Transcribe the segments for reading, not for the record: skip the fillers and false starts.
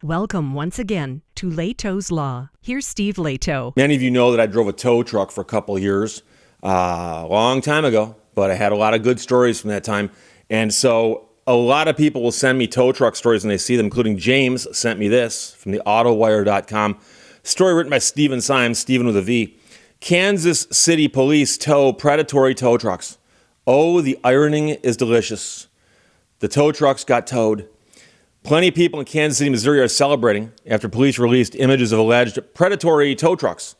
Welcome once again to Lehto's Law. Here's Steve Lehto. Many of you know that I drove a tow truck for a couple of years, a long time ago, but I had a lot of good stories from that time. And so a lot of people will send me tow truck stories when they see them, including James sent me this from the autowire.com. Story written by Stephen Symes, Stephen with a V. Kansas City police tow predatory tow trucks. Oh, the ironing is delicious. The tow trucks got towed. Plenty of people in Kansas City, Missouri are celebrating after police released images of alleged predatory tow trucks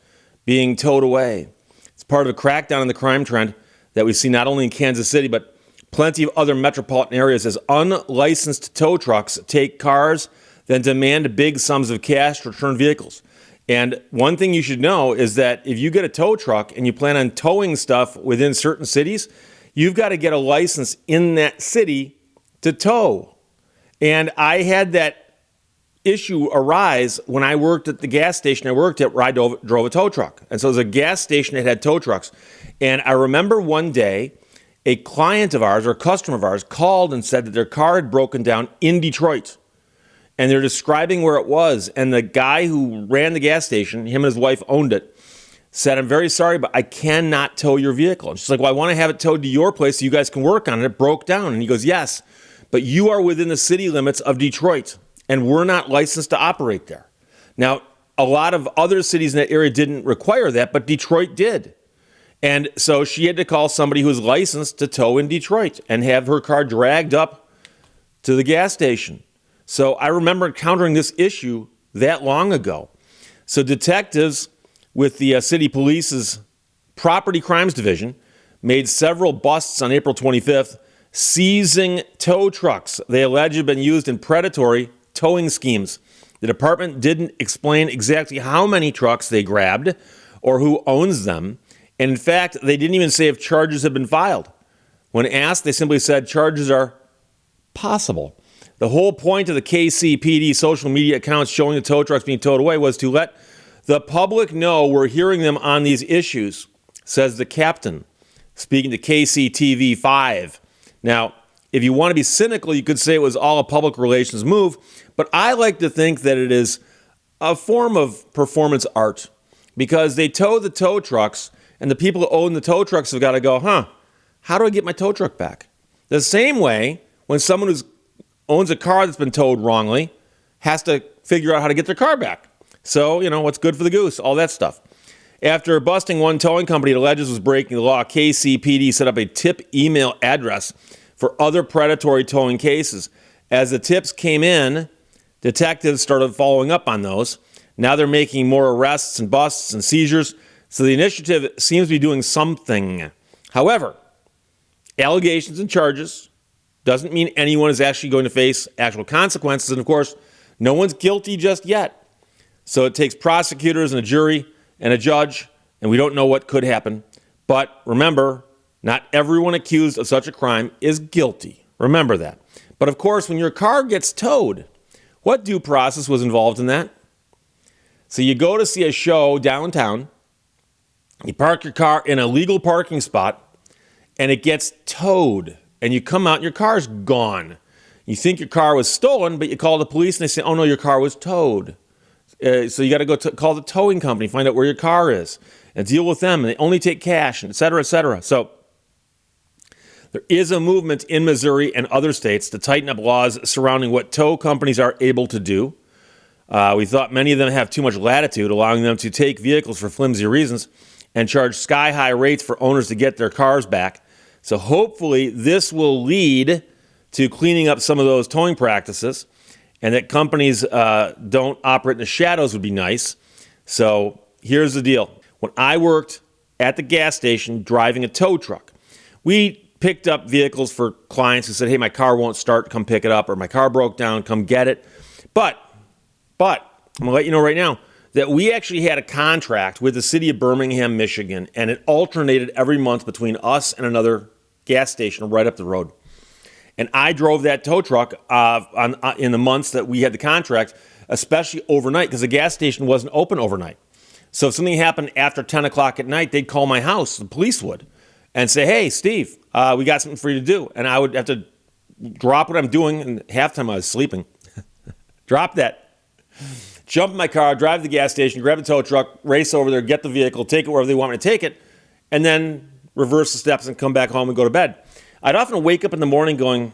being towed away. It's part of a crackdown on the crime trend that we see not only in Kansas City, but plenty of other metropolitan areas as unlicensed tow trucks take cars, then demand big sums of cash to return vehicles. And one thing you should know is that if you get a tow truck and you plan on towing stuff within certain cities, you've got to get a license in that city to tow. And I had that issue arise when I worked at the gas station I worked at where I drove a tow truck. And so it was a gas station that had tow trucks. And I remember one day a client of ours or a customer of ours called and said that their car had broken down in Detroit. And they're describing where it was. And the guy who ran the gas station, him and his wife owned it, said, "I'm very sorry, but I cannot tow your vehicle." And she's like, "Well, I want to have it towed to your place so you guys can work on it. It broke down." And he goes, "Yes, but you are within the city limits of Detroit, and we're not licensed to operate there." Now, a lot of other cities in that area didn't require that, but Detroit did. And so she had to call somebody who was licensed to tow in Detroit and have her car dragged up to the gas station. So I remember encountering this issue that long ago. So detectives with the city police's property crimes division made several busts on April 25th, seizing tow trucks they allege have been used in predatory towing schemes. The department didn't explain exactly how many trucks they grabbed or who owns them. And in fact, they didn't even say if charges have been filed. When asked, they simply said charges are possible. The whole point of the KCPD social media accounts showing the tow trucks being towed away was to let the public know we're hearing them on these issues, says the captain, speaking to KCTV5. Now, if you want to be cynical, you could say it was all a public relations move, but I like to think that it is a form of performance art because they tow the tow trucks, and the people who own the tow trucks have got to go, how do I get my tow truck back? The same way when someone who owns a car that's been towed wrongly has to figure out how to get their car back. So, what's good for the goose, all that stuff. After busting one towing company it alleges was breaking the law, KCPD set up a tip email address for other predatory towing cases. As the tips came in, detectives started following up on those. Now they're making more arrests and busts and seizures, so the initiative seems to be doing something. However, allegations and charges doesn't mean anyone is actually going to face actual consequences, and of course, no one's guilty just yet. So it takes prosecutors and a jury and a judge, and we don't know what could happen. But remember, not everyone accused of such a crime is guilty. Remember that. But of course, when your car gets towed, what due process was involved in that? So you go to see a show downtown, you park your car in a legal parking spot, and it gets towed, and you come out and your car's gone. You think your car was stolen, but you call the police and they say, "Oh no, your car was towed." So you got to go call the towing company, find out where your car is, and deal with them. And they only take cash, and et cetera, et cetera. So there is a movement in Missouri and other states to tighten up laws surrounding what tow companies are able to do. We thought many of them have too much latitude, allowing them to take vehicles for flimsy reasons and charge sky-high rates for owners to get their cars back. So hopefully this will lead to cleaning up some of those towing practices, and that companies don't operate in the shadows would be nice. So here's the deal. When I worked at the gas station driving a tow truck, we picked up vehicles for clients who said, "Hey, my car won't start, come pick it up," or "My car broke down, come get it." But I'm going to let you know right now that we actually had a contract with the city of Birmingham, Michigan, and it alternated every month between us and another gas station right up the road. And I drove that tow truck in the months that we had the contract, especially overnight, because the gas station wasn't open overnight. So if something happened after 10 o'clock at night, they'd call my house, the police would, and say, "Hey, Steve, we got something for you to do." And I would have to drop what I'm doing, and half the time I was sleeping. Drop that jump in my car, drive to the gas station, grab the tow truck, race over there, get the vehicle, take it wherever they want me to take it, and then reverse the steps and come back home and go to bed. I'd often wake up in the morning going,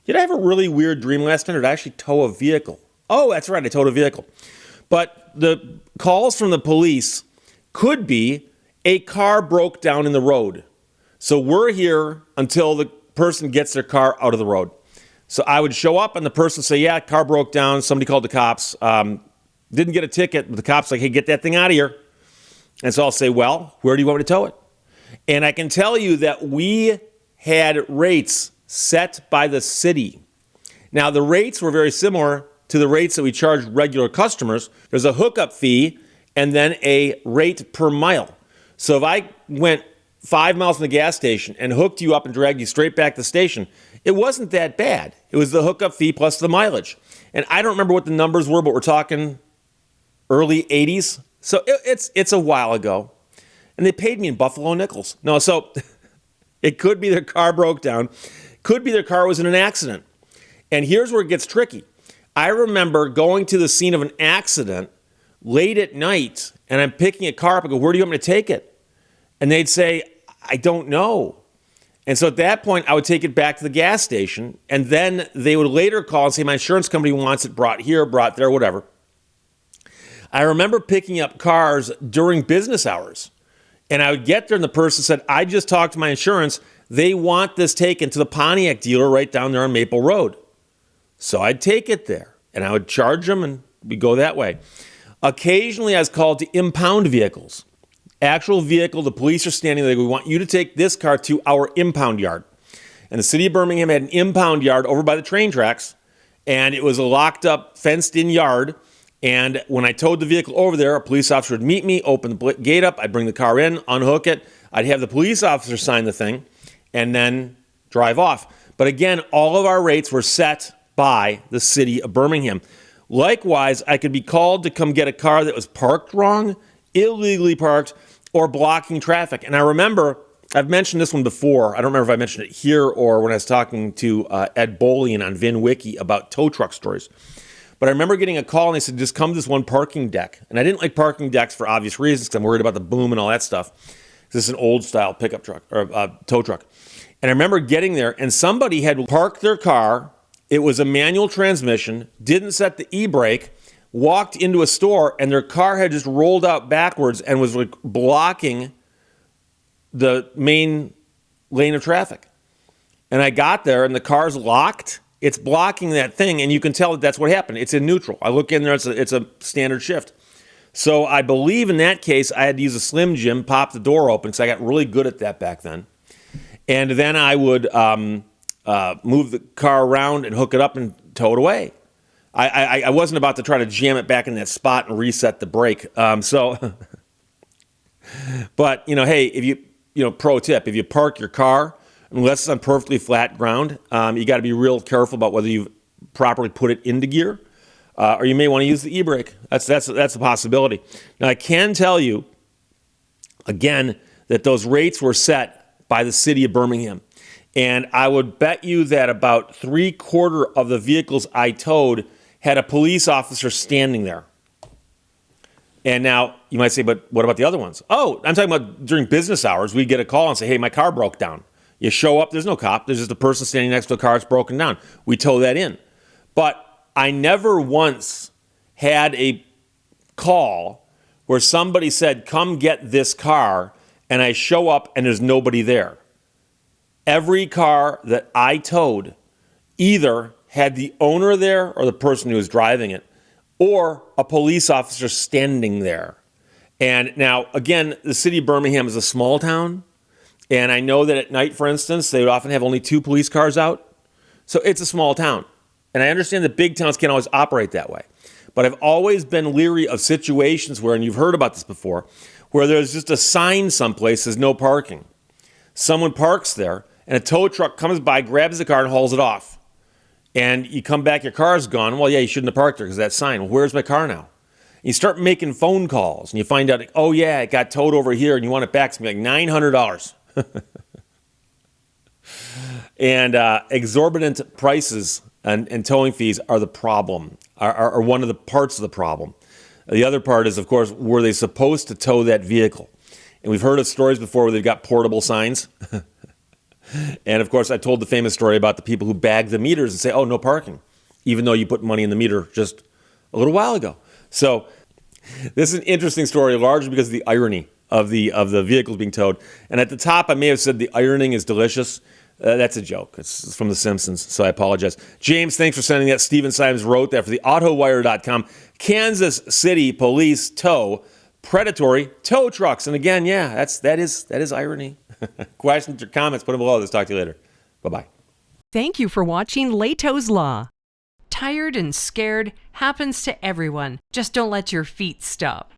did I have a really weird dream last night, or did I actually tow a vehicle? Oh, that's right, I towed a vehicle. But the calls from the police could be a car broke down in the road. So we're here until the person gets their car out of the road. So I would show up and the person would say, yeah, car broke down. Somebody called the cops. Didn't get a ticket, but the cops like, hey, get that thing out of here. And so I'll say, well, where do you want me to tow it? And I can tell you that we had rates set by the city. Now, the rates were very similar to the rates that we charge regular customers. There's a hookup fee and then a rate per mile. So if I went 5 miles from the gas station and hooked you up and dragged you straight back to the station, it wasn't that bad. It was the hookup fee plus the mileage. And I don't remember what the numbers were, but we're talking early 80s. So it's a while ago. And they paid me in Buffalo nickels. No, so it could be their car broke down. Could be their car was in an accident. And here's where it gets tricky. I remember going to the scene of an accident late at night, and I'm picking a car up and go, where do you want me to take it? And they'd say, I don't know. And so at that point, I would take it back to the gas station, and then they would later call and say, my insurance company wants it brought here, brought there, whatever. I remember picking up cars during business hours, and I would get there, and the person said, I just talked to my insurance. They want this taken to the Pontiac dealer right down there on Maple Road. So I'd take it there, and I would charge them, and we'd go that way. Occasionally, I was called to impound vehicles. Actual vehicle, the police are standing there. We want you to take this car to our impound yard. And the city of Birmingham had an impound yard over by the train tracks, and it was a locked up, fenced in yard. And when I towed the vehicle over there, a police officer would meet me, open the gate up, I'd bring the car in, unhook it. I'd have the police officer sign the thing, and then drive off. But again, all of our rates were set by the city of Birmingham. Likewise, I could be called to come get a car that was parked wrong, illegally parked, or blocking traffic. And I remember, I've mentioned this one before. I don't remember if I mentioned it here or when I was talking to Ed Bolian on VinWiki about tow truck stories. But I remember getting a call and they said, just come to this one parking deck. And I didn't like parking decks for obvious reasons because I'm worried about the boom and all that stuff. This is an old style pickup truck or tow truck. And I remember getting there and somebody had parked their car. It was a manual transmission, didn't set the e-brake, walked into a store, and their car had just rolled out backwards and was like blocking the main lane of traffic. And I got there, and the car's locked. It's blocking that thing, and you can tell that that's what happened. It's in neutral. I look in there, it's a standard shift. So I believe in that case, I had to use a Slim Jim, pop the door open, because I got really good at that back then. And then I would move the car around and hook it up and tow it away. I wasn't about to try to jam it back in that spot and reset the brake. But, hey, if you pro tip, if you park your car, unless it's on perfectly flat ground, you got to be real careful about whether you've properly put it into gear, or you may want to use the e-brake. That's a possibility. Now, I can tell you, again, that those rates were set by the city of Birmingham. And I would bet you that about 3/4 of the vehicles I towed had a police officer standing there. And now you might say, but what about the other ones? Oh, I'm talking about during business hours, we'd get a call and say, hey, my car broke down. You show up, there's no cop. There's just a person standing next to a car that's broken down. We tow that in. But I never once had a call where somebody said, come get this car, and I show up and there's nobody there. Every car that I towed either had the owner there or the person who was driving it, or a police officer standing there. And now, again, the city of Birmingham is a small town, and I know that at night, for instance, they would often have only 2 police cars out. So it's a small town. And I understand that big towns can't always operate that way. But I've always been leery of situations where, and you've heard about this before, where there's just a sign someplace that says no parking. Someone parks there, and a tow truck comes by, grabs the car, and hauls it off. And you come back, your car's gone. Well, yeah, you shouldn't have parked there because of that sign. Well, where's my car now? And you start making phone calls, and you find out, oh, yeah, it got towed over here, and you want it back. It's going to be like $900. And exorbitant prices and towing fees are the problem, are one of the parts of the problem. The other part is, of course, were they supposed to tow that vehicle? And we've heard of stories before where they've got portable signs. And, of course, I told the famous story about the people who bag the meters and say, oh, no parking, even though you put money in the meter just a little while ago. So this is an interesting story, largely because of the irony of the vehicles being towed. And at the top, I may have said the ironing is delicious. That's a joke. It's from The Simpsons, so I apologize. James, thanks for sending that. Steven Simons wrote that for the AutoWire.com. Kansas City police tow predatory tow trucks. And again, yeah, that is irony. Questions or comments, put them below. Let's talk to you later. Bye-bye. Thank you for watching Lehto's Law. Tired and scared happens to everyone. Just don't let your feet stop.